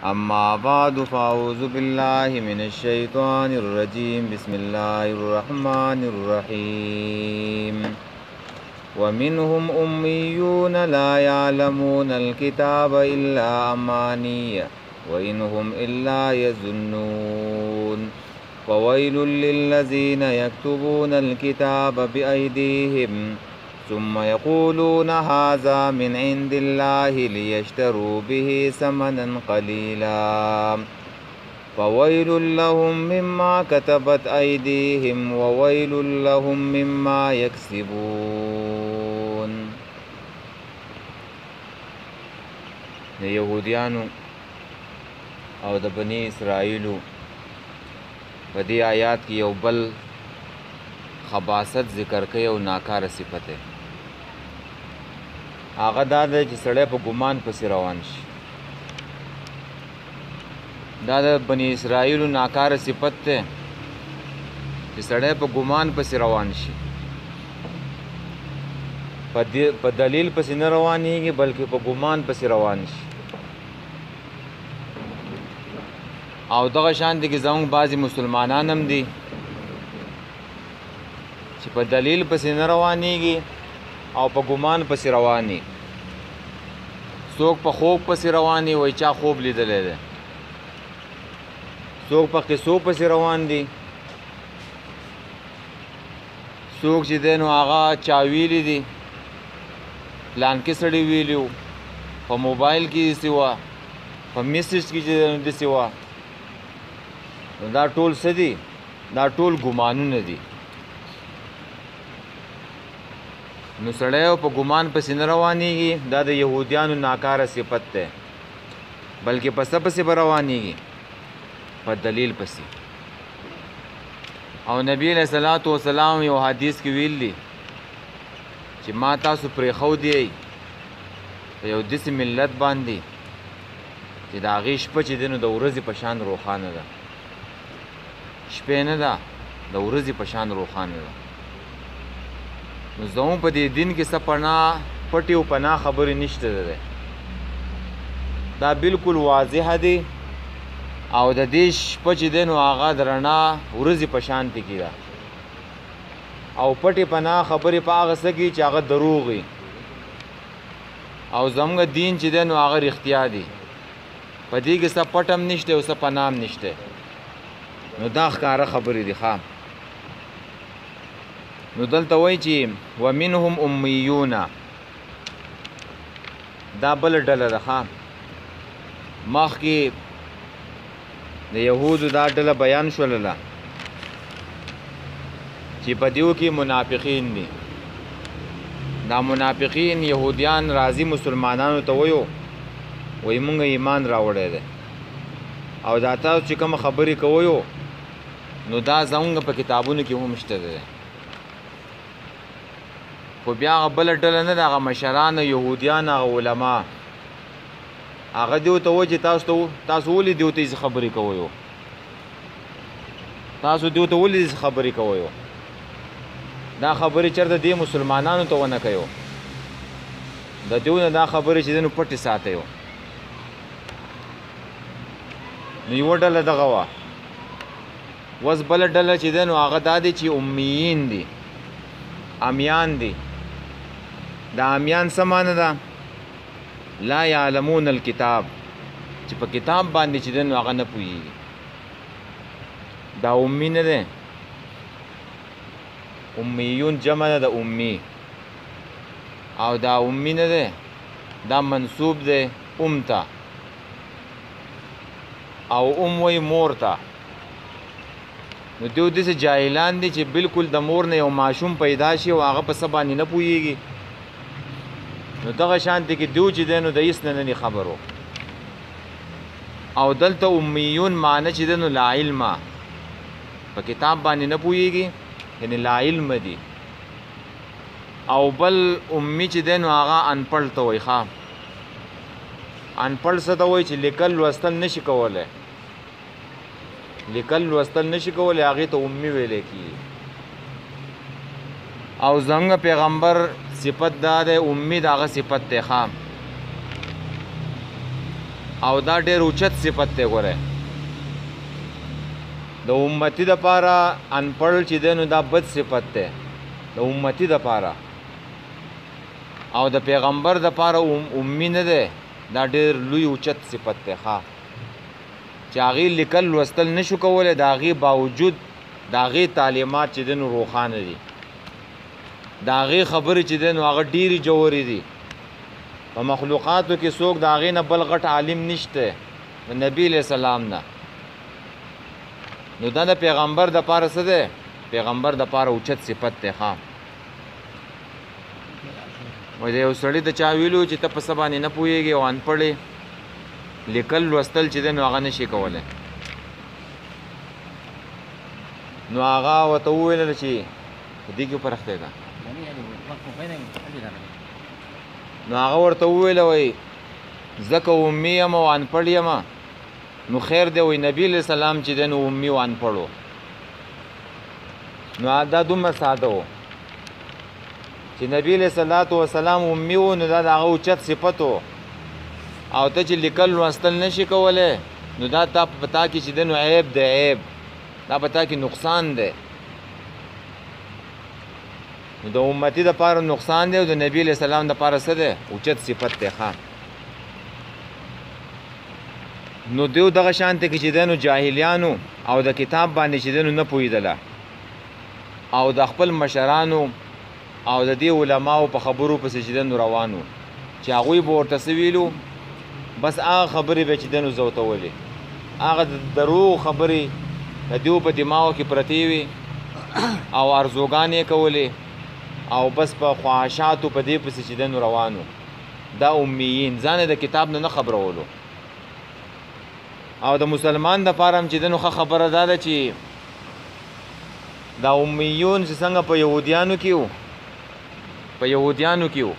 أما بعد فأعوذ بالله من الشيطان الرجيم بسم الله الرحمن الرحيم ومنهم أميون لا يعلمون الكتاب إلا أماني وإن هم إلا يظنون فويل للذين يكتبون الكتاب بأيديهم ثم يقولون هذا من عند الله ليشتروا به ثمنا قليلا فويل لهم مما كتبت أيديهم وويل لهم مما يكسبون. د یهودیانو او د بنی اسرائیلو په دې آیات کې یو بل خباثت ذکر کوي او ناکاره صفت دی. هغه دا دی چې سړی په ګمان پسې روان شي. دا د بنی اسرائیلو ناکاره صفت دی چې سړی په ګمان پسې روان شي، په دلیل پسې نه روانېږي بلکې په ګمان پسې روان شي. او دغه شان دي کې زموږ بعضې مسلمانان هم دي چې په دلیل پسې نه روانېږي او په ګمان پسې رواني. څوک په خوب پسې رواني، وایي چا خوب لیدلی دی. څوک په قصو پسې روان دي، څوک چې دی نو هغه چا ویلي دي، پلانکې سړي ویلي وو، په موبایل کې داسې وه، په میسج کې چې داسې وه. نو دا ټول څه دي؟ دا ټول ګمانونه دي. نو سړی په ګمان پسې نه روانېږي، دا د یهودیانو ناکاره صفت دی، بلکې په څه پسې به روانېږي؟ په دلیل پسې. او نبی علیه صلات وسلام یو حدیث کې ویل دي چې ما تاسو پرېښودی په یو داسې ملت باندې چې د هغې شپه چې دی نو د ورځې په شان روښانه ده. شپې نه ده، د ورځې په شان روښانه ده. نو زموږ په دې دین کې څه پټې او پناه خبرې نشته ده. دا بالکل واضحه دی. او د دې شپه چې دی نو هغه د رڼا ورځې په شانتې کې ده. او پټې پناه خبرې په هغه څه کې چې هغه دروغ وي. او زموږ دین چې دی نو هغه رښتیا دی. په دې کې څه پټ هم نشته او څه پناه هم نشته. نو دا ښکاره خبرې دي. ښه، نو دلته وایي چې ومنهم امیون، دا بله ډله ده. ښه، مخکې د یهودو دا ډله بیان شولله چې په دیو کې منافقین دي. دا منافقین یهودیان راضي مسلمانانو ته وایو، وایي مونږ ایمان راوړی دی او دا تاسو چې کومه خبرې کوئ نو دا زموږ په کتابونو کې هم شته دی. خو بیا هغه بله ډله نه ده، هغه مشران یهودیان، هغه علما، هغه دیو ته وایي چې تاسو ولې دیو ته خبرې کوئ؟ تاسو دیو ته ولې خبرې کوئ؟ دا خبرې چېرته دې مسلمانانو ته ونه کوئ؟ د دیو نه دا خبرې چې دی نو پټې ساتئ. نو یوه ډله دغه وه. اوس بله ډله چې دی نو هغه دا دی چې امیین دي، امیان دي. دا امیان څه معنی ده؟ لا یعلمون الکتاب، چې په کتاب باندې چې دی نو هغه نه پوهېږي. دا امی نه دی. امیون جمع ده د امی، او دا امی نه دی، دا منصوب دی ام ته، او ام وی مور ته. نو دیو داسې جاهلان دي چې بالکل د مور نه یو ماشوم پیدا شي او هغه په څه باندې نه پوهېږي. نو دغه شانتې کې دیو چې دی نو د هېڅ نه نه خبرو. او دلته امیون معنی چې دی نو لا علمه، په کتاب باندې نه پوهېږي، یعنې لا علم دي. او بل امی چې دی نو هغه انپړ ته وایي. ښه، انپړ څه ته وایي؟ چې لیکل لوستل نشي کولی. لیکل لوستل نشي کولی، هغې ته امی ویلی کېږي. او زموږ پیغمبر صفت دا ده، امید هغه صفت ده. خام او دا ډېر اوچت صفت دی. ګوره د امتی دپاره انپړ چې دی نو دا بد صفت دی د امتی دپاره، او د پیغمبر دپاره امی نه دی، دا ډېر لوی اوچت صفت دی ښه، چې هغې لیکل لوستل نشو کولی، د هغې باوجود د هغې تعلیمات چې دی نو روښانه دي، د هغې خبرې چې دی نو هغه ډېرې جوړې دي. په مخلوقاتو کې څوک د هغې نه بل غټ عالم نشته د نبي علیه السلام نه. نو دا د پیغمبر دپاره څه دی؟ پیغمبر دپاره اوچت صفت دی ښه. وایي د یو سړي د چا ویلو چې ته په څه باندې نه پوهېږې او انپړې لیکل لوستل چې دی نو هغه نشي کولی. نو هغه ورته وویل چې په دې کې پرختی ده. نو هغه ورته وویل وایي زه که امي یم او انپړ یم نو خیر دی. وایي نبي علیه السلام چې دی نو امي او انپړ و. نو دا دومره ساده و چې نبي علیه الصلاة وسلام امي و، نو دا د هغه اوچت صفت و. او ته چې لیکل لوستل نشي کولی نو دا تا په تا کې چې دی نو عیب دی، عیب دا په تا کې نقصان دی. نو د امتی دپاره نقصان دی او د نبي علیه السلام دپاره څه دی؟ اوچت صفت دی ښه. نو دیو دغه شانته کې چې دی نو جاهلیانو او د کتاب باندې چې دی نو نه پوهېدله، او د خپل مشرانو او د دې علماو په خبرو پسې چې دی نو روان و، چې هغوی به ورته څه ویلو، بس هغه خبرې به چې دی نو زوتولې، هغه د دروغ خبرې د دیو په دماغو کې پرتې وي او ارزوګانې یې کولې، او بس په خواهشاتو په دې پسې چې دی نو روان و. دا امیین ځان د کتاب نه خبرولو. او د مسلمان دپاره هم چې دی نو ښه خبره دا ده چې دا امیون چې څنګه په یهودیانو کې وو، په یهودیانو کې وو،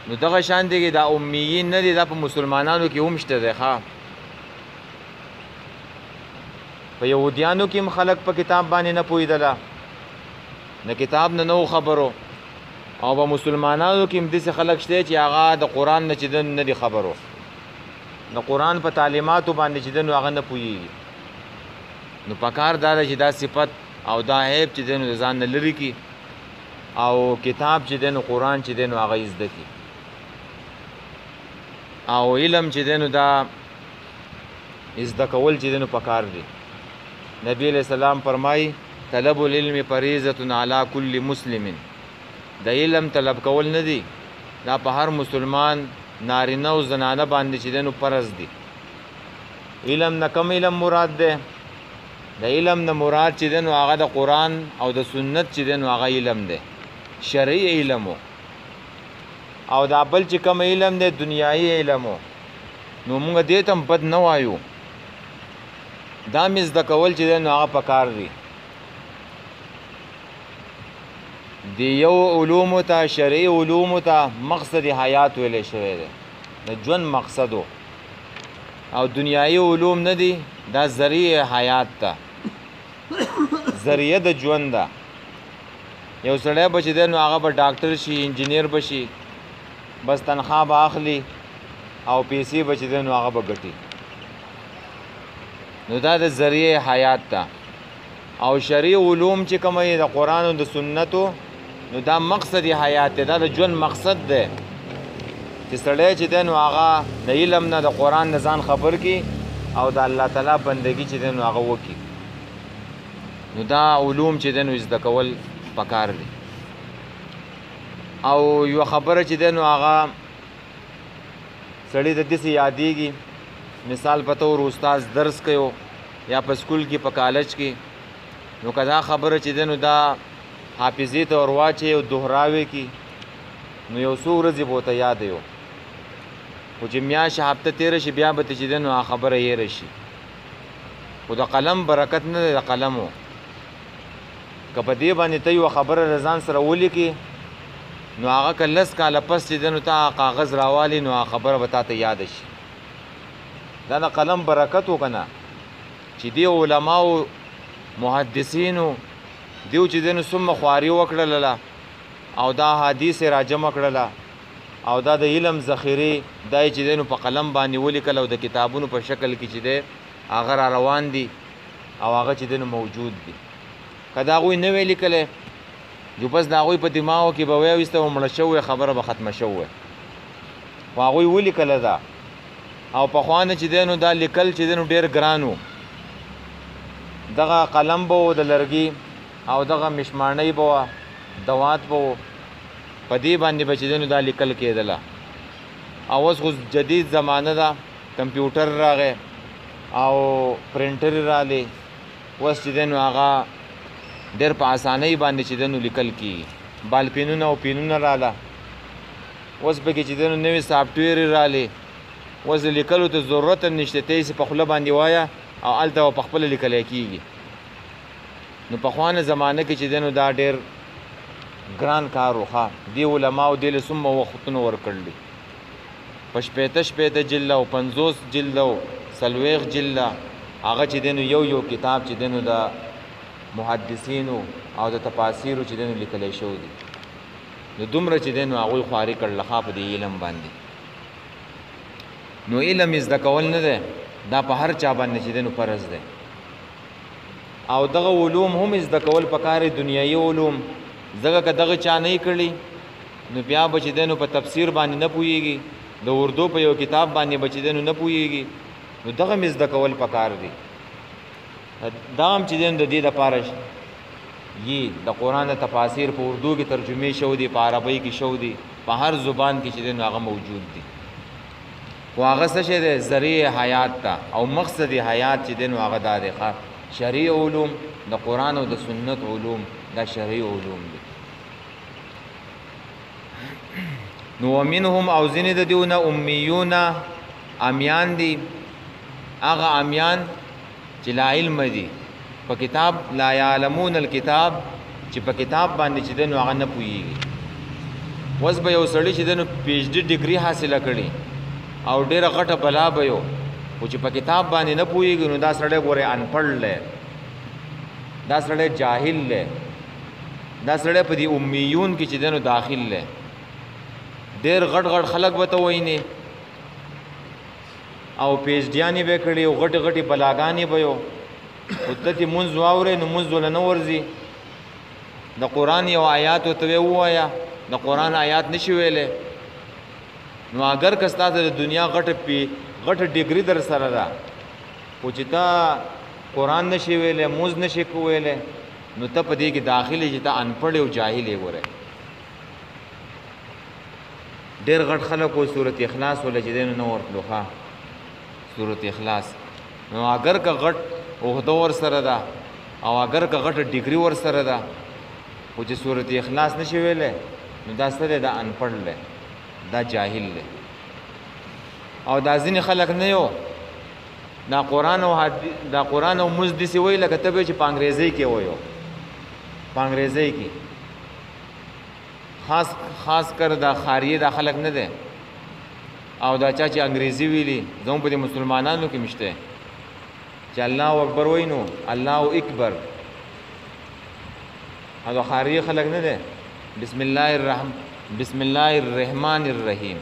نو دغه شان دی دا امیین نه دي، دا په مسلمانانو کې هم شته دی ښه. په یهودیانو کې هم خلک په کتاب باندې نه پوهېدله، نه کتاب نه نو خبرو، او په مسلمانانو کې هم داسې خلک شته چې هغه د قرآن نه چې دی نه دي خبرو، د قرآن په تعلیماتو باندې چې دی نو هغه نه پوهېږي. نو پکار دا ده چې دا صفت او دا عیب چې دی نو د ځان نه لرې کړي، او کتاب چې دی نو قرآن چې دی نو هغه یې زده کړي، او علم چې دی نو دا زده کول چې دی نو پکار دی. نبی علیہ السلام فرمایي طلب العلم فریضة علی کل مسلم، د علم طلب کول نه دی، دا په هر مسلمان نارینه او زنانه باندې چې دی نو فرض دی. علم نه کم علم مراد دی، د علم نه مراد چې دی نو هغه د قرآن او د سنت چې دی نو هغه علم دی، شرعي علم و. او دا بل چې کم علم دی دنیایي علم و، نو موږ دې ته هم بد نه وایو، دا مې زده کول چې دی نو هغه پکار دی. د یو علومو ته شرعي علومو ته مقصد حیات ویلی شوی دی، د ژوند مقصد و، او دنیایي علوم نه دي، دا ذریعه حیات ته، ذریعه د ژوند ده. یو سړی به چې دی نو هغه به ډاکټر شي، انجینیر به شي، بس تنخواه به اخلي او پیسې به چې دی نو هغه به ګټي، نو دا د ذریعه حیات ته. او شرعي علوم چې کوم یې د قرآن او د سنتو، نو دا مقصد حیات دی، دا د ژوند مقصد دی، چې سړی چې دی نو هغه د علم نه د قرآن نه ځان خبر کړي او د الله تعالی بندګي چې دی نو هغه وکړي. نو دا علوم چې دی نو زده کول پکار دی. او یو خبره چې دی نو هغه سړی د داسې یادېږي، مثال په طور استاد درس کوي یا په سکول کې په کالج کې، نو که دا خبره چې دی نو دا حافظې ته ور واچوي او دهراوی کړي، نو یو څو ورځې به ورته یاد وي، خو چې میاشت هفته تېره شي بیا به ته چې دی نو هغه خبره هېره شي. خو د قلم برکت نه دی، د قلم و که په دې باندې ته یوه خبره د ځان سره ولیکې، نو هغه که 10 کاله پس چې دی نو ته کاغذ راوالې، نو هغه خبره به تا ته یاده شي. دا د قلم برکت و که نه، چې دی علماو محدثینو دیو چې دی نو څومره خواري وکړله او دا حدیث یې راجمع کړله، او دا د علم ذخیره دای چې دینو په قلم باندې ولیکل او د کتابونو په شکل کې چې دی هغه را روان دي او هغه چې دینو موجود دي که د هغوی نه وی لیکلی جو بس د هغوی په دماغو کې به ویویسته و مړه شوې خبره به ختمه شوې خو هغوی ولیکله ده او پخوا نه چې دی نو دا لیکل چې دی نو ډېر ګران و دغه قلم به و د لرګي او دغه مشمانۍ به وه دوات به و په دې باندې به چې دی نو دا لیکل کېدله او اوس خو جدید زمانه ده کمپیوټر راغی او پرنټر راغلی اوس چې دی نو هغه ډېر په اسانۍ باندې چې دی نو لیکل کېږي بالپینونه او پینونه راله اوس پکې چې دی نو نوي سافټویر راغلی اوس د لیکلو ته ضرورت هم نشته ته یې په خوله باندې وایه او هلته به په خپله لیکلی کېږي نو پخوانه زمانه کې چې دی نو دا ډېر ګران کار و ښه دې علماو دې له څومره وختونه ورکړلي په شپېته جلده او 50 جلده او 40 جلده هغه چې دی نو یو کتاب چې دی نو د محدثینو او د تفاسیرو چې دی نو لیکلی شوی دي نو دومره چې دی نو هغوی خواري کړله ښه په دې علم باندې نو علم زده کول نه دی دا په هر چا باندې چې دی نو فرض دی او دغه علوم هم زده کول پکار دنیایي علوم ځکه که دغه چا نه کړي نو بیا به چې دی نو په تفسیر باندې نه پوهېږي د اردو په یو کتاب باندې به چې دی نو نه پوهېږي نو دغه هم زده کول پکار دي دا هم چې دی نو د دې دپاره یي د قرآن تفاسیر په اردو کې ترجمې شوي دي په عربۍ کې شوي دي په هر زبان کې چې دی نو هغه موجود دي خو هغه څه شی دی ذریعه حیات ته او مقصد حیات چې دی نو هغه دا دی شرعي علوم د قرآن او د سنت علوم دا شرعي علوم دي نو ومنهم او ځینې د دیو نه امیون امیان دي هغه امیان چې لا علم دي په کتاب لا یعلمون الکتاب چې په کتاب باندې چې دی نو هغه نه پوهېږي اوس به یو سړي چې دی نو PhD ډګري حاصله کړي او ډېره غټه بلا به یو خو چې په کتاب باندې نه پوهېږي نو دا سړی ګورې انپړ دی دا سړی جاهل دی دا سړی په دې امیون کې چې دی نو داخل دی ډېر غټ خلک به ته وینې او پیچډیانې به یې کړي او غټې غټې بلاګانې به یو خو ته چې مونځ واورې نو مونځ وله نه ورځي د قرآن یو آیات ورته ووایه د قرآن آیات نشي ویلی نو اگر که ستا ته د دنیا غټه ډګري در سره ده خو چې ته قرآن نشي ویلی مونځ نشي ویلی نو ته په دې کې داخلي چې ته انپړ او جاهل یې ګوره ډېر غټ خلک و صورت اخلاص ولا چې دی نو نه ورتلو ښه صورت اخلاص نو اگر که غټ عهده ور سره ده او اگر که غټه ډګري ور سره ده خو چې صورت اخلاص نشي ویلی نو دا څه دی دا انپړ دی دا جاهل دی او دا ځینې خلک نه یو دا قرآن او مونځ داسې وایي لکه ته به چې په انګریزۍ کې وایو په انګریزۍ کې خاص کر دا خاریه دا خلک نه دی او دا چا چې انګریزي ویلي زموږ په دې مسلمانانو کې مشته چې الله اکبر وایي نو الله اکبر او دا خاریه خلک نه دی بسم الله الرحمن الرحیم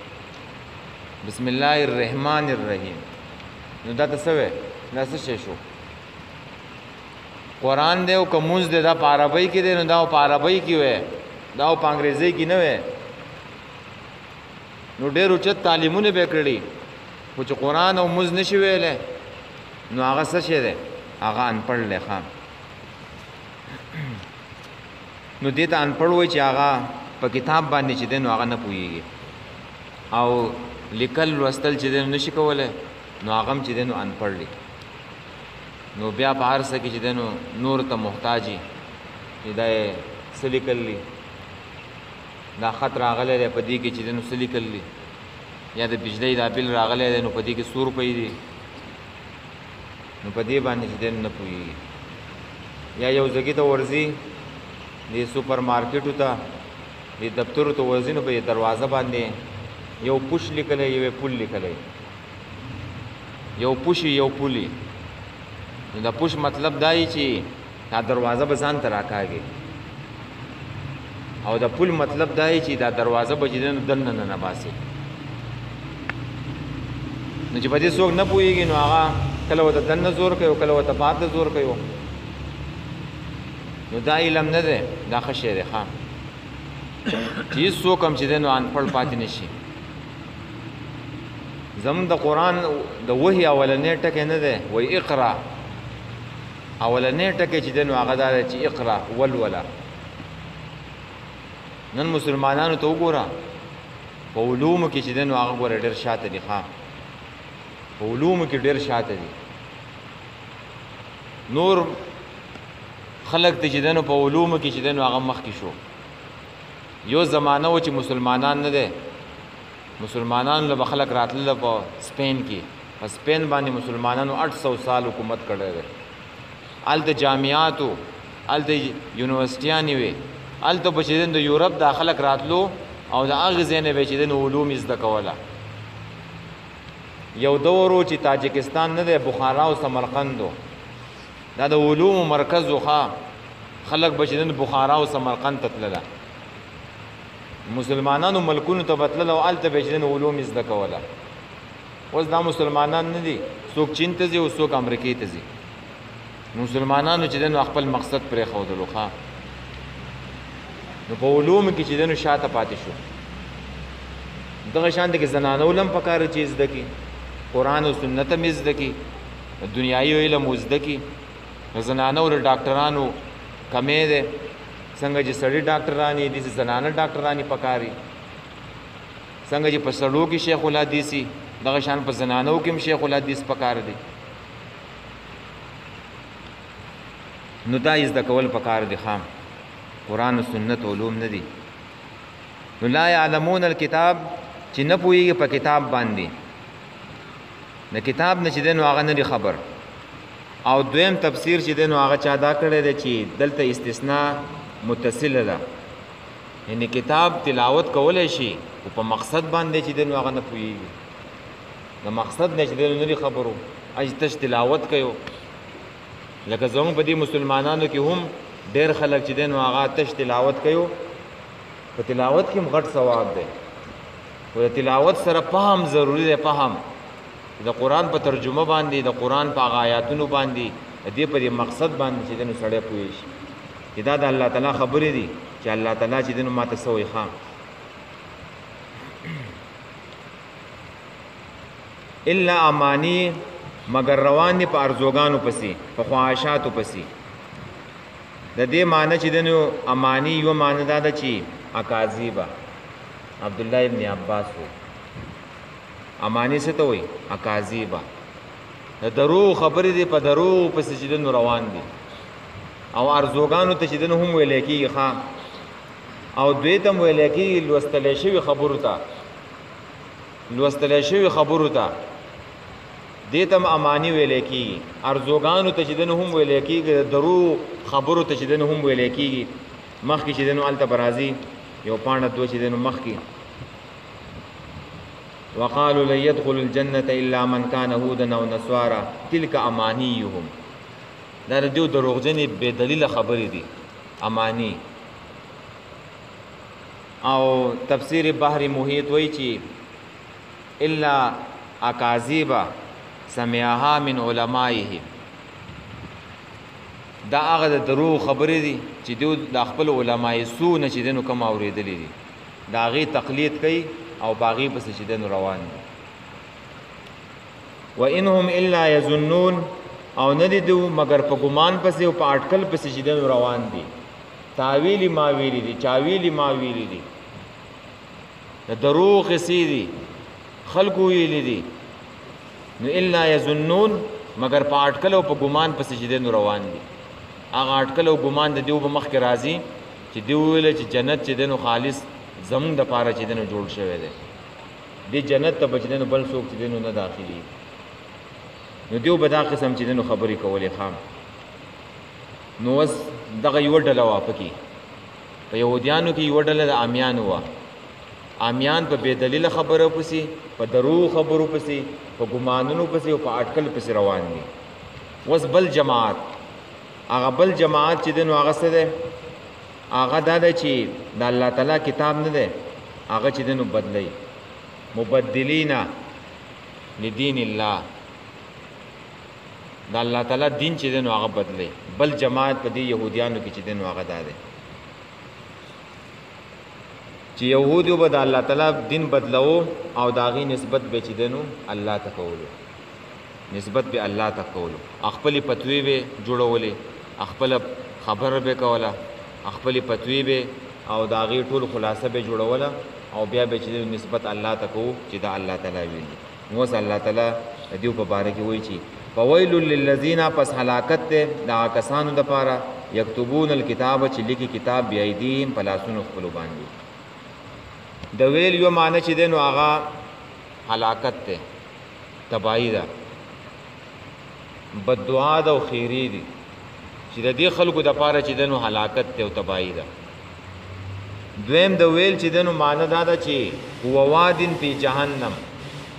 بسم الله الرحمن الرحیم نو دا ته څه وی دا څه شی شو قرآن دی او که مونځ دی دا په عربۍ کې دی نو دا په عربۍ کې وی دا په انګریزۍ کې نه وی نو ډېر اوچت تعلیمونه به یې کړي خو چې قرآن او مونځ نشي ویلی نو هغه څه شی دی هغه انپړ دی ښه نو دې ته انپړ وایي چې هغه په کتاب باندې چې دی نو هغه نه پوهېږي او لیکل لوستل چې دی نو نشي کولی نو هغه هم چې دی نو انپړ دی نو بیا په هر څه کې چې دی نو نور ته محتاج وي چې دا یې څه لیکلی دا خط راغلی دی په دې کې چې دی نو څه لیکلی یا د بجلۍ دا بل راغلی دی نو په دې کې څو روپۍ دي نو په دې باندې چې دی نو نه پوهېږي یا یو ځګي ته ورځي دې سوپر مارکیټو ته دې دفترو ته ورځي نو په دروازه باندې یو پوش لیکلی یو پل لیکلی یو پوشي یو پولي نو د پوش مطلب دا چې دا دروازه به ځان ته راکاږي او د پل مطلب دا چې دا دروازه به چې دی نو دننه نه باسي نو چې په دې څوک نه پوهېږي نو هغه کله ورته دننه زور کوي او کله ورته پاته زور کوي نو دا علم نه دی دا ښه شی دی ښه چې هېڅ څوک هم چې دی نو انپړ پاتې نه شي زموږ د قرآن د وحي اولنی ټکی نه دی وایي اقرا اولنی ټکی چې دی نو هغه دا دی چې اقرا ولوله نن مسلمانانو ته وګوره په علومو کې چې دی نو هغه ګوره ډېر شاته دي ښه په علومو کې ډېر شاته دي نور خلق ته چې دی نو په علومو کې چې دی نو هغه مخکې شو یو زمانه و چې مسلمانان نه دی مسلمانانو له به خلک راتلله په سپین کې په سپین باندې مسلمانانو 800 سال حکومت کړی دی هلته جامعاتو هلته یونیورسټیانې وې هلته به چې د یورپ دا خلک راتلو او د هغې ځای نه به چې د علوم زده کوله یو دور و چې تاجکستان نه دی بخارا او سمرقند دا د علومو مرکز و ښه خلک به چې د بخارا او سمرقند ته تلله مسلمانانو ملکونو ته به تلله او هلته به چې د علوم زده کوله اوس دا مسلمانان نه دي څوک چین ته ځي او څوک امریکې ته ځي مسلمانانو چې د خپل مقصد پرېښودلو ښه نو په علومو کې چې دی نو شاته پاتې شو دغه شان دی کې زنانو هم پکار چې زده کړي قرآن او سنت هم زده کړي دنیایي علم زده کړي د زنانو د ډاکټرانو کمی دی څنګه چې سړي ډاکټران دي داسې زنانه ډاکټرانې پکار دي څنګه چې په سړو کې شیخ الحدیث دغه شان په زنانو کې هم شیخ الحدیث پکار دی نو دا زده کول پکار دي خام قرآن و سنت علوم نه دي نو لا یعلمون الکتاب چې نه پوهېږي په کتاب باندې د کتاب نه چې دی نو هغه نه دي خبر او دویم تفسیر چې دی نو هغه چا دا کړی دی چې دلته استثناء متصله ده یعنی کتاب تلاوت کولی شي خو په مقصد باندې چې دی نو هغه نه پوهېږي د مقصد نه چې دی نو نه دي خبرو اج تش تلاوت کوي لکه زموږ په دې مسلمانانو کې هم ډېر خلک چې دی نو هغه تش تلاوت کوي په تلاوت کې هم غټ ثواب دی خو د تلاوت سره فهم ضروري دی فهم د قرآن په ترجمه باندې د قرآن په هغه آیاتونو باندې د دې په دې مقصد باندې چې دی نو سړی پوه شي چې دا د الله تعالی خبرې دي چې الله تعالی چې دی نو ماته څه وایي ښه الا امانی مگر روان دي په ارزوګانو پسې په خواهشاتو پسې د دې معنی چې دی نو امانی یو معنی دا ده چې اکاذیبه عبدالله ابن عباس و امانی څه ته وایي اکاذیبه د دروغ خبرې دي په دروغ پسې چې دی نو روان دي او ارزوګانو ته چې دی نو هم ویلی کېږي ښه او دوی ته هم ویلی کېږي لوستلی شوي خبرو ته لوستلی شوي خبرو ته دې ته هم امانی ویلی کېږي ارزوګانو ته چې دی نو هم ویلی کېږي د دروغ خبرو ته چې دی نو هم ویلی کېږي مخکې چې دی نو هلته به راځي یو پاڼه دوه چې دی نو مخکې وقالوا لن يدخل الجنة الا من كان هودا او نصارى تلك امانيهم دا د دوی دروغجنې بې دلیله خبرې دي امانی او تفسیر بحر محیط وایي چې الا اکاذیبه سمعها من علمائه دا هغه د دروغ خبرې دي چې دوی د خپل علمای سو نه چې دی نو کوم اورېدلي دي د هغې تقلید کوي او باغی پسې چې دی نو روان دي و انهم الا یظنون او نه دي دو مگر په ګمان پسې او په اټکل پسې چې دی نو روان دي تاویلی ما ویلی دي چاویلی ما ویلی دي د دروغ قصې دي خلکو ویلی دي نو الا یظنون مگر په اټکل او په ګمان پسې چې دی نو روان دي هغه اټکل او ګمان د دیو په مخکې راځي چې دی وویل چې جنت چې دی نو خالص زمونږ دپاره چې دی نو جوړ شوی دی دې جنت ته به چې دی نو بل څوک چې دی نو نه داخلي نو دیو به دا قسم چې دی نو خبرې کولې خام نو اوس دغه یوه ډله وه پکې په یهودیانو کې یوه ډله د امیانو وه امیان په بې دلیله خبرو پسې په دروغ خبرو پسې په ګمانونو پسې او په اټکل پسې روان دي اوس بل جماعت هغه بل جماعت چې دی نو هغه څه دی هغه دا ده چې د الله تعالی کتاب نه دی هغه چې دی نو بدلی مبدلینا لدین الله د الله تعالی دین چې دی نو هغه بدلی بل جماعت په دې یهودیانو کې چې دی نو هغه دا دی چې یهودو به د الله تعالی دین بدلو او د هغې نسبت به چې دی نو الله ته کولو نسبت به الله ته کولو خپلې فتوی به جوړولې خپله خبره به کوله خپلې فتوی به او د هغې ټول خلاصه به جوړوله او بیا به چې نسبت الله ته کوو چې دا الله تعالی ویلي نو اوس الله تعالی د دې په باره کې وایي چې فویل للذین پس هلاکت دی د هغه کسانو دپاره یکتبون الکتاب چې لیکي کتاب بیایدیهم په لاسونو خپلو باندې د ویل یو معنی چې دی نو هغه هلاکت دی تباهي ده بددعا ده او خیری دي چې د دې خلکو دپاره چې دی نو هلاکت دی او تباهي ده دویم د ویل چې دی نو معنی دا ده چې هو وادن فی جهنم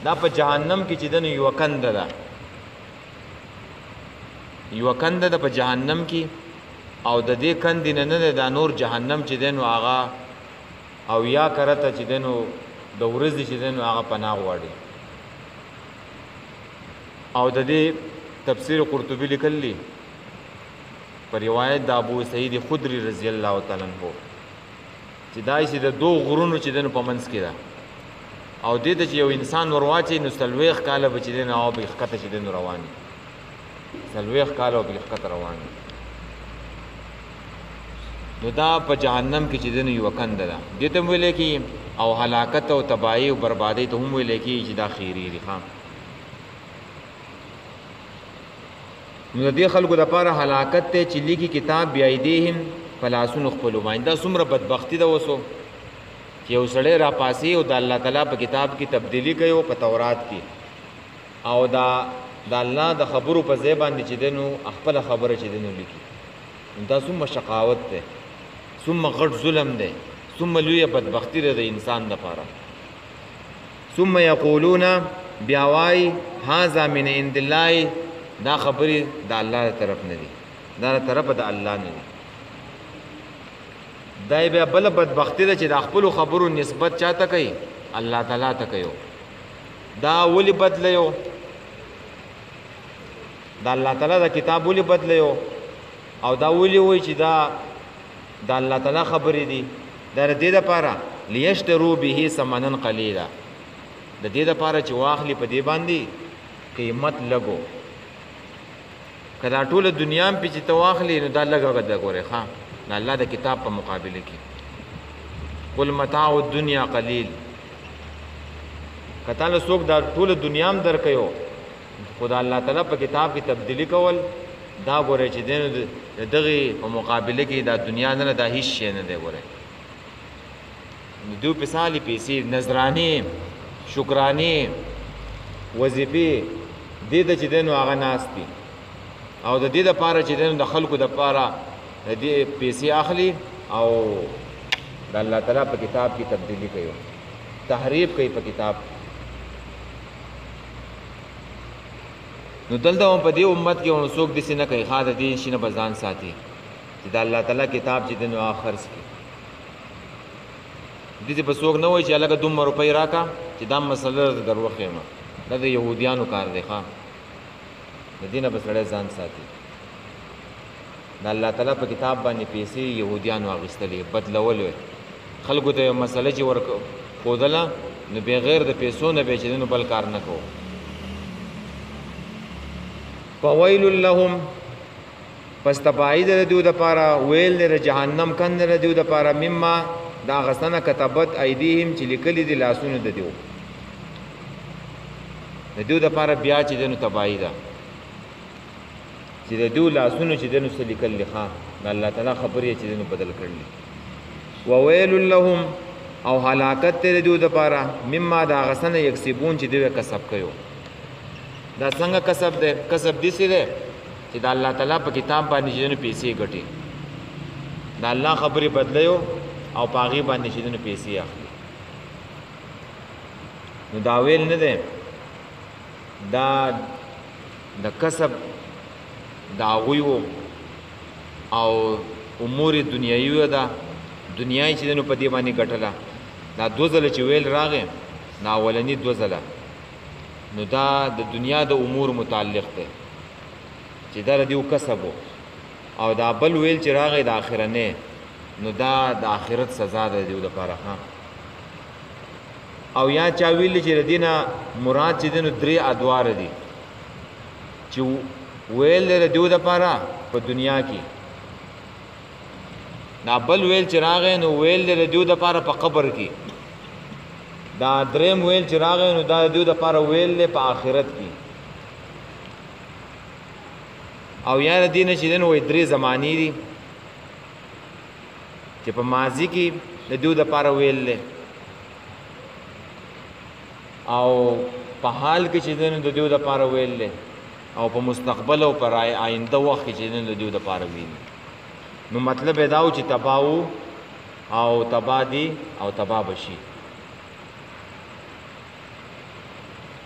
دا په جهنم کې چې دی نو یوه کنده ده یوه کنده ده په جهنم کې او د دې کندې نه دی دا نور جهنم چې دی نو هغه او یا کرته چې دی نو د ورځې چې دی نو هغه پناه غواړي او د دې تفسیر قرطبي لیکلی په روایت د ابو سعید خدری رضی الله تعالی عنہ چې دای چې د دوه غرونو چې دی نو په منځ کې ده او دې ته چې یو انسان ورواچي نو 40 کاله به چې دی نو هغه به ښکته چې دی نو روان وي 40 کاله به ښکته روان وي نو دا په جهنم کې چې دی نو یوه کنده ده دې ته هم ویلی کېږي او هلاکت او تباهي او بربادۍ ته هم ویلی کېږي چې دا خیري دي ښه نو د دې خلکو دپاره هلاکت دی چې لیکي کتاب بیایدیهم په لاسونو خپلو باندې دا څومره بدبختي ده اوسو چې یو سړی راپاسي او د الله تعالی په کتاب کې تبدیلي کوي په تورات کې او د الله د خبرو په ځای باندې چې دی نو خپله خبره چې دی نو لیکي دا څومره شقاوت دی څومره غټ ظلم دی څومره لویه بدبختي ده د انسان دپاره ثم یقولون بیا وایي هذا من عند الله دا خبرې د الله طرف نه دي دا طرفه د الله نه دي دا بیا بله بدبختي ده چې د خپلو خبرو نسبت چاته کوي الله تعالی ته کوي دا ولې بدلیو د الله تعالی د کتاب ولې بدلیو او دا ولې وایي چې دا د الله تعالی خبرې دي دا د دې دپاره لیشترو به ثمنا قلیلا د دې دپاره چې واخلي په دې باندې قیمت لګو که دا ټوله دنیا هم پې چې ته واخلي نو دا لږه ده ګورې ښه د الله د کتاب په مقابله کې قل متاع الدنیا قلیل که تاله څوک دا ټوله دنیا هم درکوي خو د الله تعالی په کتاب کې تبدیلي کول دا ګورې چې دی نو د دغې په مقابله کې دا دنیا نه دا هیڅ شی نه دی ګورې نو دوی پې سالې پیسې نظرانې شکرانې وظیفې دې ته چې دی نو هغه ناست دي او د دې دپاره چې دی نو د خلکو دپاره د دې پیسې اخلي او د الله تعالی په کتاب کې تبدیلي کوي تحریف کوي په کتاب نو دلته هم په دې امت کې هم څوک داسې نه کوي ښه د دې شي نه به ځان ساتي چې د الله تعالی کتاب چې دی نو هغه خرڅ کړي داسې به څوک نه وایي چې هلکه دومره روپۍ راکړه چې دا مسله در وښیمه دا د یهودیانو کار دی ښه د دې نه به سړی ځان ساتي د الله تعالی په کتاب باندې پیسې یهودیانو اخیستلې بدلولې خلکو ته یو مسله چې ورښودله نو بغیر د پیسو نه به چې دی نو بل کار نه کوو فویل لهم پس تباهي ده د دوی دپاره ویل دی د جهنم کنده د دوی دپاره مما د هغه څه نه کتبت ایدیهم چې لیکلي دي لاسونه د دوی د دوی دپاره بیا چې دی نو تباهي ده چې د دوی لاسونو چې دی نو څه لیکلي ښه د الله تعالی خبرې چې دی نو بدل کړلي وویل لهم او هلاکت دی د دوی دپاره مما د هغه څه نه یکسبون چې دوی کسب کوي دا څنګه کسب دی کسب داسې دی چې د الله تعالی په کتاب باندې چې دی نو پیسې ګټي د الله خبرې بدلیو او په هغې باندې چې دی نو پیسې اخلي نو دا ویل نه دی دا د کسب د هغوی و او امور دنیایي ده، دنیای چې دنو په دې باندې ګټله. دا 2 ځله چې ویل راغې، دا اولنی 2 ځله، نو دا د دنیا د امور متعلق دی چې دا دیو کسبو، او دا بل ویل چې راغې د آخرنه، نو دا د آخرت سزا ده دیو د پاره. او یا چا ویل چې دینه مراد چې دنو 3 ادوار دي چې ویل د دیو د پاره په دنیا کې، دا بل ویل چې راغې نو ویل د دیو د پاره په قبر کې، دا دریم ویل چې راغې نو دا دیو د پاره ویل په آخرت کې. او یا دینه چې دنو وې 3 زمانی دي چې په ماضی کې د دیو د پاره ویل له، او په حال کې چې دنو د دیو د پاره ویل له، او په مستقبل او پر آینده وخت کې چې دنو د دیو د پاره ویل. نو مطلب دا و چې تباو او تبادی او تبا بشي.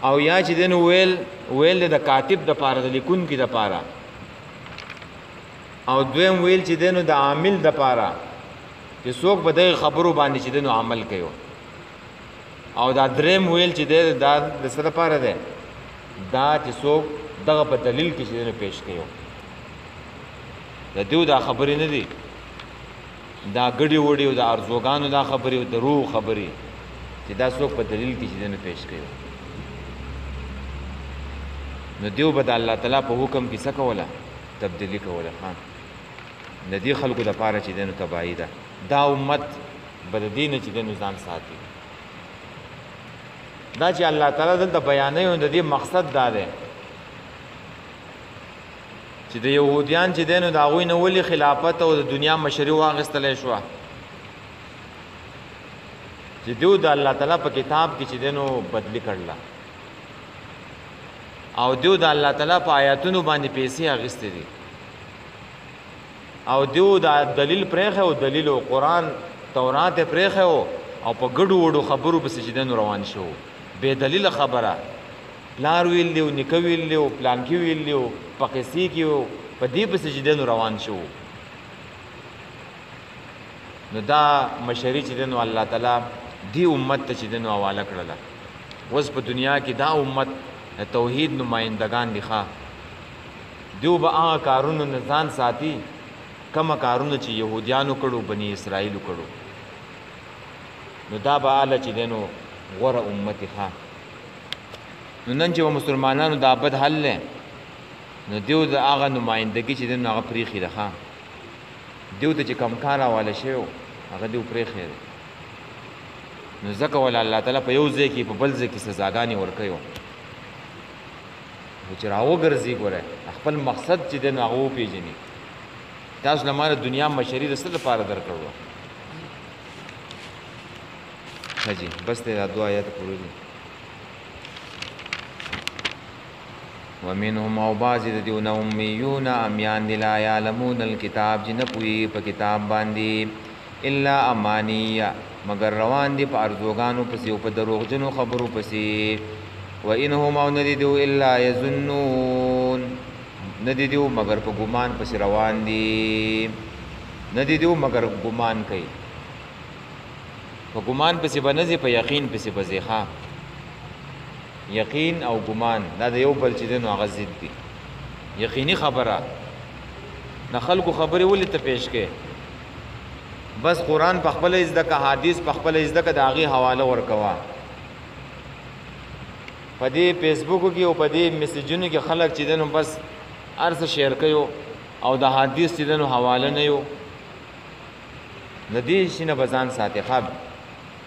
او یا چې دنو ویل د کاتب د پاره د لیکون کې د پاره، او دویم ویل چې دنو د عامل د پاره چې څوک به د خبرو باندې چې دنو عمل کوي، او دا دریم ویل چې دا د څه لپاره ده، دا چې څوک دغه په دلیل کې چې دنو پیش کوي. د دیو دا خبرې نه دي، دا ګډي وړي او د ارزوګانو دا خبرې او د روح خبرې چې دا څوک په دلیل کې چې دنو پیش کوي. نو دیو به د الله تعالی په حکم کې څه کوله؟ تبدیلی کوله. د دې خلکو د پاره چې دنو تباہی ده. دا امت بد دین چې دنو ځان ساتي. دا چې الله تعالی دلته بیانوي د دې مقصد دا دی چې د يهوديان چې دنو د هغوی نه ولې خلافت او د دنیا مشري واغستلی شوه، چې دیو د الله تعالی په کتاب کې چې دنو بدلی کړله، او دیو د الله تعالی په آیاتونو باندې پیسې اخیستې دي، او دیو دا دلیل پرېخه او دلیل او قرآن تورات پرېخه او په ګډو وډو خبرو پسې چې دنو روان شو. بے دلیل خبره پلار ویل دیو، نکه ویل دیو، پلانکی ویل دیو، په قصې کې په دې پسې چې دنو روان شو. نو دا مشري چې دنو الله تعالی دی امت ته چې دنو حواله کړله. اوس په دنیا کې دا امت توحید نمائندگان دي. ښه دیو به هغه کارونو نه ځان ساتي کومه کارونه چې یهودیانو کړو، بني اسرائیلو کړو، نو دا به اله چې دنو غوره امت. ښه نو نن چې مسلمانانو دا بد حل نه، نو دیو د هغه نمائندګي چې دنو هغه پریخي ده. ښه دیو ته چې کم کار حواله شوی هغه دیو پریخي ده. نو ځکه ولا الله تعالی په یو ځای کې په بل ځای کې سزاګانې ورکوي چې راوګرځي. ګوره خپل مقصد چې دنو هغه وپېژني. تاسو لمانه دنیا مشري د څه لپاره درکړو؟ ښه جي بس ته دا 2 آیات پوره دي. ومنهم او بعضې د دیونه امیون امیان دي لا یعلمون الکتاب چې نه پوهېږي په کتاب باندې الا امانیه مگر روان دي په ارزوګانو پسې او په دروغجنو خبرو پسې. وانهم او نه دي دیو الا یظنون نه دي دیو مگر په ګمان پسې روان دي، نه دي دیو مگر ګمان کوي. په ګمان پسې به نه ځي، په یقین پسې به ځي. ښه یقین او ګمان دا د یو بل چې دی نو هغه ضد دي. یقیني خبره نه خلکو خبرې ولې ته پیش کې، بس قرآن په خپله زده که، حدیث په خپله زده که، د هغې حواله ورکوه. په دې فیسبوکو کې او په دې میسیجونو کې خلک چې دی نو بس هر څه شیر کوي او د حدیث چې دی نو حواله نه یو. د دې شي نه به ځان ساتي. ښه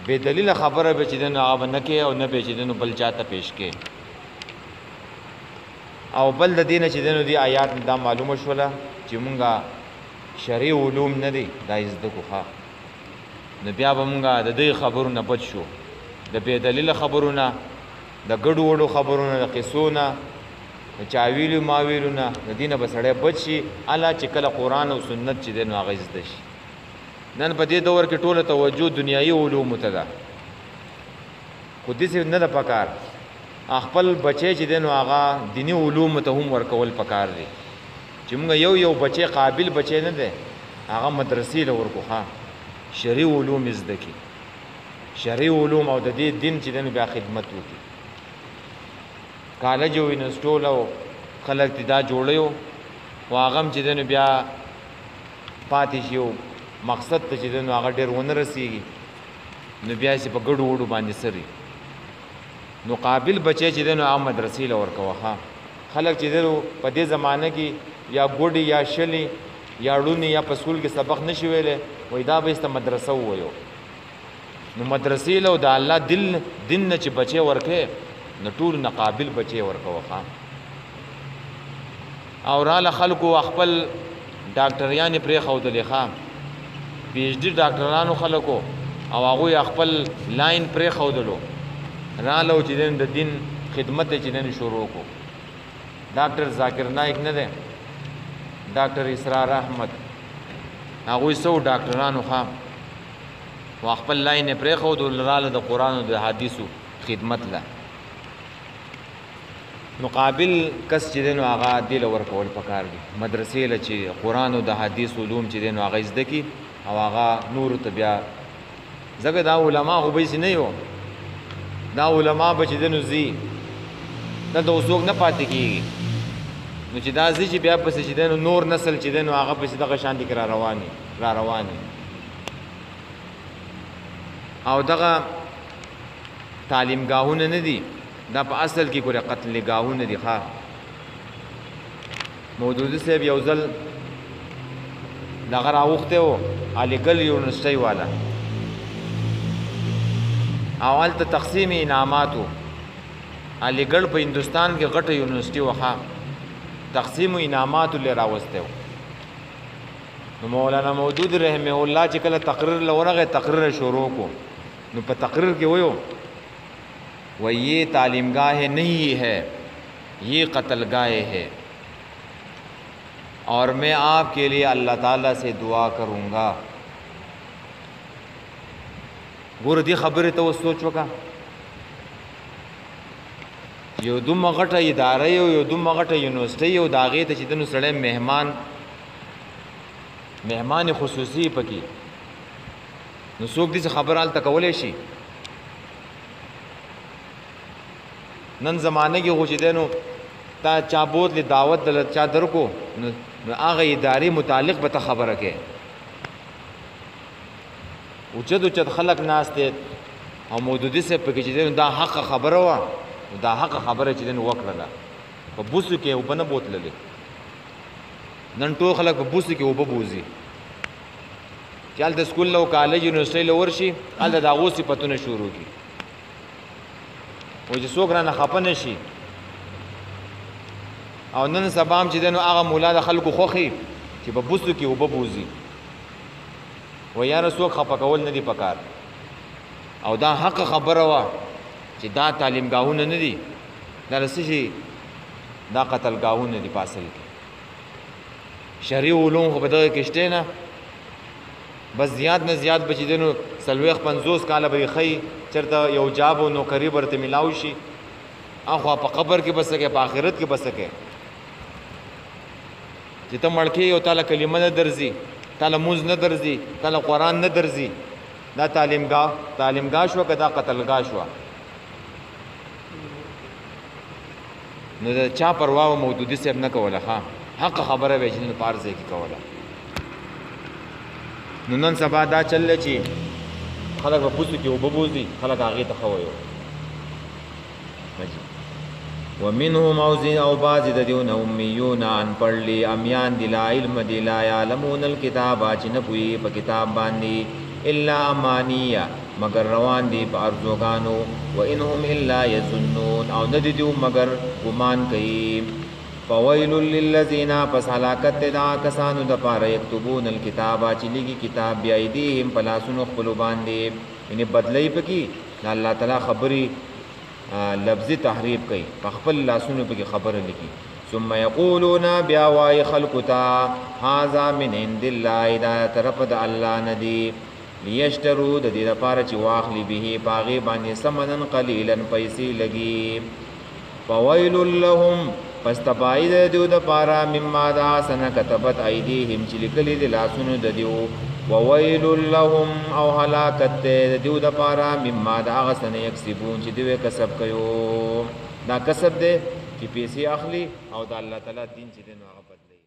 بې دلیله خبره به چې دی نو هغه به نه کوي او نه به چې دی نو بل چاته پیش کوي. او بل د دې نه چې دی نو دې آیات دا معلومه شوله چې مونږه شرعي علوم نه دی دا زده کو. ښه نو بیا به مونږه د دې خبرو نه بچ شو، د بې دلیله خبرو نه، د ګډو وډو خبرو نه، د قصو نه، د چا ویلو ما ویلو نه، د دې نه به سړی بچ شي. الله چې کله قرآن او سنت چې دی نو هغه زده شي. نن په دې دور کې ټوله توجه دنیایي علومو ته ده، خو داسې نه ده پکار. خپل بچی چې دی نو هغه دیني علومو ته هم ورکول پکار دی. چې موږ یو بچی قابل بچی نه دی هغه مدرسې له ورکوخه شرعي علوم زده کړي شرعي علوم او د دې دین چې دنو بیا خدمت وکړي کالج او یونیورسټو له خلک دا جوړیو او هغه چې دنو بیا پاتې شي مقصد ته چې دنو هغه ډېر ونه رسیږي نو بیا یې په ګډو وډو باندې سري نو قابل بچی چې دنو هغه مدرسې له ورکوخه خلک چې دنو په دې زمانه کې یا ګوډي یا شلي یا ړونی یا په سکول کې سبق نشي ویلی وای دا به یې مدرسه ووایو نو مدرسې له د الله دین نه چې بچی ورکې نو ټول نه قابل بچی ورکوخه او راله خلکو خپل ډاکټریانې پرېښودلې ښه پی ایچ ډي ډاکټرانو خلکو او هغوی خپل لاین پرېښودلو راله چې د دین خدمت چې دن شروع کو ډاکټر ذاکر نایک نه دی ډاکټر اسرار احمد هغوی سو ډاکټرانو ښه و خپل لاین یې پرېښودلو راله د قرآن او د حدیثو خدمت له نو قابل کس چې دی نو هغه دې له ورکول پکار دي مدرسې له چې قرآن او د حدیث علوم چې دی نو هغه زده کړي او هغه نورو ته بیا ځکه دا علما خو به یې نه یو دا علما به چې دی نو ځي دلته اوس څوک نه پاتې کېږي نو چې دا ځي چې بیا پسې چې دی نو نور نسل چې دی نو هغه پسې دغه شانتي کې را رواني او دغه تعلیمګاهونه نه دي دا په اصل کې ګوره قتلګاهونه دي ښه مودودي صاحب یو ځل دغه راوخته و علیګل یونیورسټۍ والا او هلته تقسیم انعاماتو علیګړ په هندوستان کې غټه یونیورسټي وه تقسیم انعاماتو لې راوستی و نو مولانا مودود رحمه الله چې کله تقریر له ورغی تقریر شروع کو نو په تقریر کې ویو وہ یہ تعلیم گاہ نہیں ہے یہ قتل گاہ ہے اور میں آپ کے لیے اللہ تعالیٰ سے دعا کروں گا ګوره دې خبرې ته اوس سوچ وکړه یو دومره غټه اداره یو دومره غټه یونیورسټۍ یو د هغې ته چې د نو سړی مهمان خصوصي پکې نو څوک دې څه خبره هلته کولی شي نن زمانه کې خو چې دی نو تا چا بوتلې دعوت دله چا درکو نو هغه ادارې متعلق به ته خبره کې اوچت خلک ناست دی او مودودي صاحب پکې چې دی نو دا حق خبره وه دا حق خبره چې دی نو وکړله په بوسو کې اوبه نه بوتللې نن ټول خلک په بوسو کې اوبه بوځي چې هلته سکول له کالج یونیورسټۍ له ورشي هلته د هغو صفتونه شروع کړي و چې څوک رانه خفه نه شي او نن سبا هم چې دی نو هغه مولا د خلکو خوښي چې په بوسو کې اوبه بوځي و یاره څوک خفه کول نه دي پکار او دا حق خبره وه چې دا تعلیمګاهونه نه دي دا څه شي دا قتلګاهونه دي په اصل کې شرعي علوم خو په دغه کې شته نه بس زیات نه زیات به چې دی نو 40-50 کاله به یې ښایي چېرته یو جاب او نوکري به ورته میلاو شي اخوا په قبر کې به څه کوې په آخرت کې به څه کوې چې ته مړ کېږې او تاله کلمه نه درځي تاله مونځ نه درځي تاله قرآن نه درځي دا تعلیمګاه شوه که دا قتلګاه شوه نو د چا پروا و مودودي صاحب نه کوله ښه حق خبره به یې چې نن په هر ځای کې کوله نو نن سبا دا چل دی چې خلک په پوسو کې اوبه بوځي خلک هغې ته ښه وایو ومنهم او بعضې د دیونه امیون انپړ دي امیان دي لا علم دي لا یعلمون الکتاب چې نه پوهېږي په کتاب باندې الا امانیه مگر روان دي په ارزوګانو و انهم الا یظنون او نه دي دوی مگر ګمان کوي فویل للذین پس هلاکت دا کسانو د پاره یکتبون الکتاب چې لیکي کتاب بیایدیهم په لاسونو خپلو باندې یعنې بدلۍ پکې د الله تعالی خبرې لفظي تحریف کوي په خپل لاسونو پکې خبره لیکي ثم یقولون بیا وایي خلکو ته هذا من عند الله دا طرف د الله نه دی لیشترو د دې لپاره چې واخلي به په هغې باندې ثمنا قلیلا پیسې لګي فویل لهم پس تباہی د دیو د پارا مما دا سن كتبت ایدیهم چې لیکلي د لاسونو د دیو وویل لهم او هلاکت د دیو د پارا مما دا سن یکسبون چې دیو کسب کوي دا کسب دی چې پیسې اخلي او د الله تعالی دین چې دین هغه بدلي